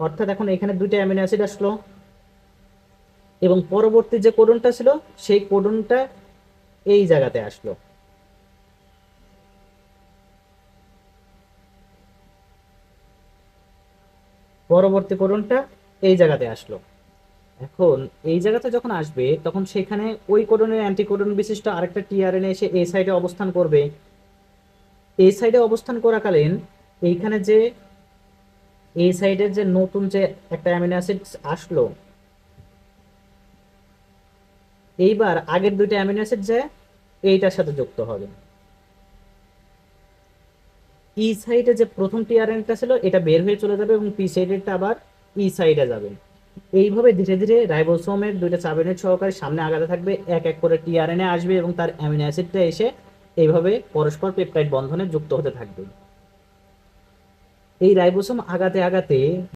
অর্থাৎ এখন এখানে দুইটা অ্যামিনো অ্যাসিড আসলো এবং পরবর্তী যে কোডনটা ছিল সেই কোডনটা এই জায়গাতে আসলো। পরবর্তী কোডনটা এই জায়গাতে আসলো। এখন এই জায়গাতে যখন আসবে তখন সেখানে ওই কোডনের অ্যান্টিকোডন বিশিষ্ট আরেকটা টিআরএনএ এসে এই সাইডে অবস্থান করবে। এই সাইডে অবস্থান করাকালীন এইখানে যে এই সাইডের যে নতুন যে একটা অ্যামিনো অ্যাসিড আসলো, এইবার আগের দুইটা অ্যামিনো অ্যাসিড যে এইটার সাথে যুক্ত হবে। ই সাইডে যে প্রথম টিআরএনএটা ছিল এটা বের হয়ে চলে যাবে এবং পি সাইডেরটা আবার ই সাইডে যাবে। এইভাবে ধীরে ধীরে রাইবোসোমের দুইটা সাবইউনিট সহকারে সামনে আগাতে থাকবে, এক এক করে টিআরএনএ আসবে এবং তার অ্যামিনো অ্যাসিডটা এসে এইভাবে পরস্পর পেপটাইড বন্ধনে যুক্ত হতে থাকবে। এই রাইবোসোম আগাতে আগাতে